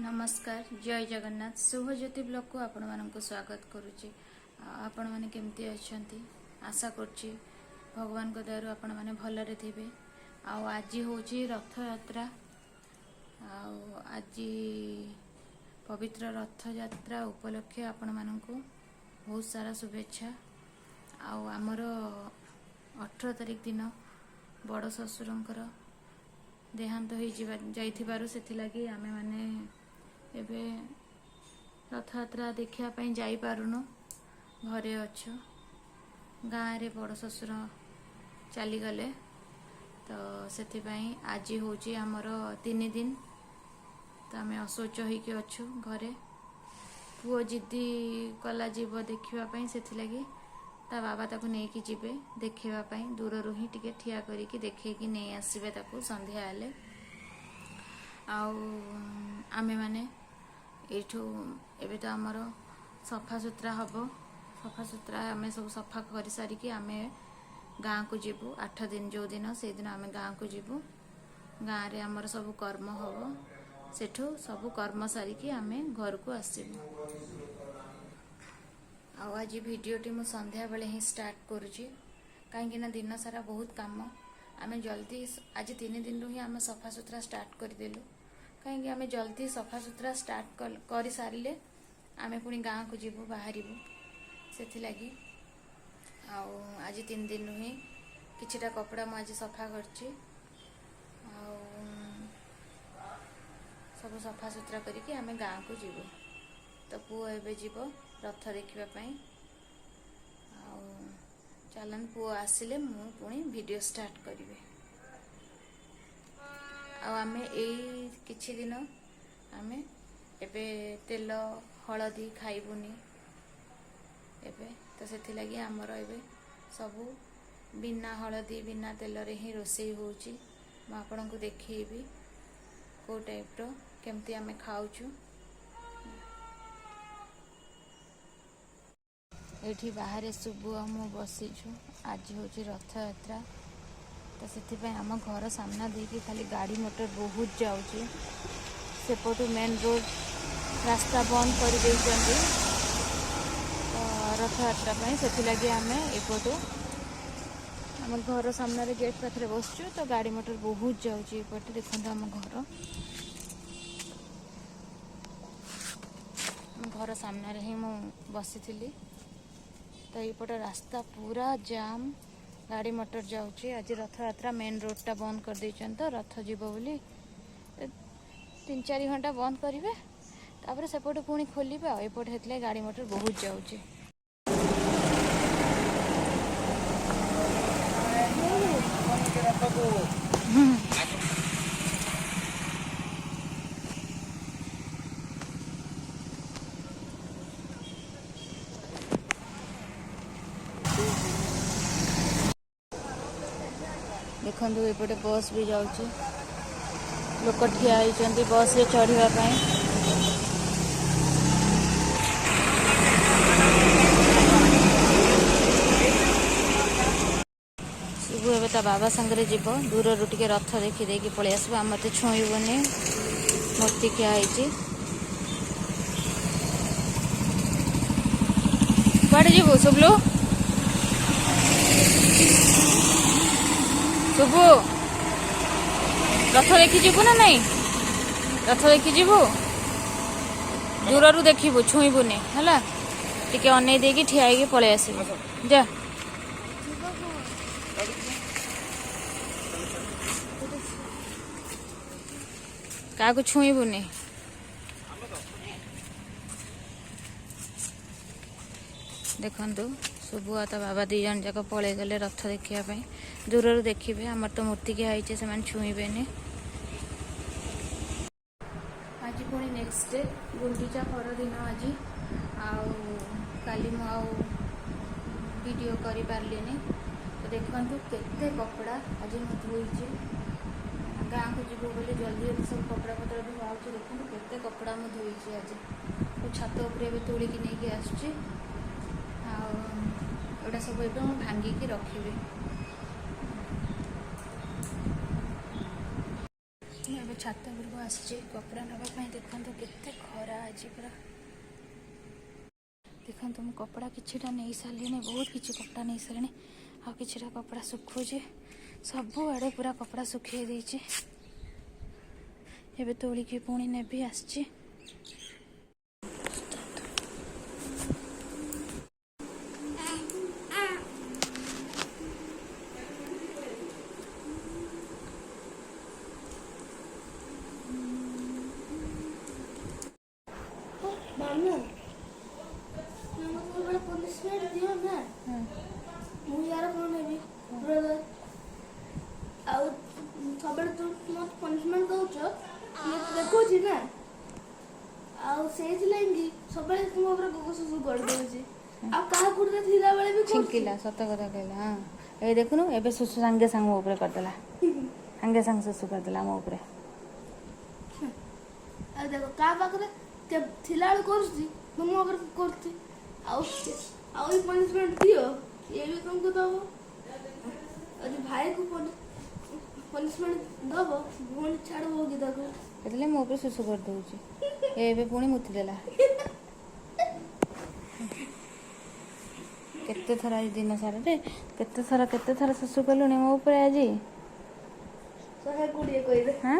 नमस्कार जय जगन्नाथ शुभज्योति ब्लॉग को आपण मानक स्वागत करुच्ची। आपण मैंने केमती अच्छा आशा करुच्ची भगवान को दयारू आपण मैंने भलरे थे। आज हूँ रथ यात्रा। आज पवित्र रथ यात्रा उपलक्षे आपण मानक बहुत सारा शुभेच्छा। आमर 18 तारिख दिन बड़ ससुरंकर देहांत हो जाइथिबारु सेथिलागी आमे माने एबे रथ यात्रा देखिया जाई पारुनो घरे अच्छु। गाँव रे बड़ ससुर चली गले तो सेथिपाई आज होची हमर 3 दिन तो आमे असोच होइके अच्छु घरे। पुओ जिद्दी कला जीव देखिबा पई सेथिलागी ता बाबा ताको नेकी जिबे देखिबा पई दूर रु ही टिके ठिया करिकी देखैकी नै आसीबे ताको संध्या आले। आमे माने एठू एबे तो आमर सफा सुतरा हबो। सफा सुतरा आमे सब सफा करि सारिकी आमे गाँ को जीवु। 8 दिन जो दिन से दिन आमे गाँ को जीवु। गाँ रे आमर सब कर्म हबो। सेठू सब कर्म सारिकी आमे घर को आसीबु। आज भिडियोटी मु संध्या बेले ही स्टार्ट करुची कहीं ना दिन सारा बहुत काम आमे जल्दी आज 3 दिन ही आमे सफा सुतरा स्टार्ट करदेलु। कहीं आमे जल्दी सफा सुतरा स्टार्ट कर सारे आमे पुणी गाँ को जीवु बाहरबू से लगी। आज 3 दिन ही किछिटा कपड़ा मु आज सफा करची सब सफा सुतरा करके आमे गाँ को जीवु। तो पुओ एबे जीव रथ देखिबा पई। चलन पुओ आसिले मु पुणी वीडियो स्टार्ट करिवे। आमे एई किछि दिन आमे एबे तेल हलदी खाइबुनी एबे तो सेथि लगी हमर एबे सबु बिना हलदी बिना तेल रे ही रोसई होउची। म आपन को देखैबी को टाइप रो केमती आमे खाउछु। एठी बाहर सुबु मु बसीछु। आज हूँ रथ यात्रा तो से आम घर सामना देकी खाली गाड़ी मोटर बहुत जाऊँगी। सेपटू मेन रोड रास्ता बंद कर देइछन्ती रथ यात्रा से लगी आम एपटू आम घर सामने गेट पाखे बसचु तो गाड़ी मोटर बहुत जाऊँगी। एपटे देखते आम घर सामने ही मु बसी तो यपटे रास्ता पूरा जाम गाड़ी मोटर जाऊँगी। आज रथ यात्रा मेन रोडटा बंद कर देइछन तो रथ जीव बोली 3-4 घंटा बंद करेंगे तापर सेपटे पुणी खोलिबे। एपटे हेतले गाड़ी मोटर बहुत जाऊँगी। देखो एपटे बस भी जाऊँगी। लोक ठिया होती बस रे चढ़ा शुभ एवं ता बाबा सांगे जीव दूर रू टे रथ देखी देकी पलि आसब। आम तो छुईबनी मूर्ति खिया कड़े जीवु शुभलू शुभु रथ देखी जीवु ना नहीं रथ देखी जीवु दूर रू देखिबु छुईबुनी है टिके अनै देकी ठिया होगी पलि आसबु जा। क्या छुईबुनी देखु शुभु आ बाबा 2 जन जाक पलि गले रथ देखापी दूर रू देखिए। आमर तो मूर्ति क्या है से छुईबेनि। आज पुणी नेक्स्ट डे गुंडीचा पर दिन आज काली वीडियो करि पारलिनी। तो देखु केते कपड़ा आज मु धोईची गाँ को जीव बोले जल्दी जल्दी सब कपड़ा पत्र धुआ देखो केते कपड़ा मु धोईची आज तो छात उपर तोड़िकी नहीं आसुची। एटा सब एकदम भांगिकी रखिबे। छात उपरको आसी कपड़ा नापी देखो केते खरा आज पूरा देखो मु कपड़ा किछिटा नहीं सारे बहुत किसी कपड़ा नहीं सारे आ किछिटा कपड़ा सुखुचे सब आड़े पूरा कपड़ा सुखी देछि एबे तोलिकी पुणी नेबी आछि पनिशमेंट दौच देखुची ना सब तुम गोगो गड़ दे छिंकिला सत कथा कहला हाँ ए देखुनु एबे सुसु संगे संग मो ऊपर करदेला संगे संग सुसु करदेला मो ऊपर देखो का पाखरे थिला करछि मो ऊपर करछि आउ पनिशमेंट दियो ये भी तुमको दबो अरे भाई को पनिशमेंट दबो भूल छाड़बो कि ताको एतले मो ऊपर सुसु कर दउची एबे पुणी मुति देला केते थरा दिन सारा रे केते थरा सुसु कलुनी मो ऊपर आज 120 कहि दे हां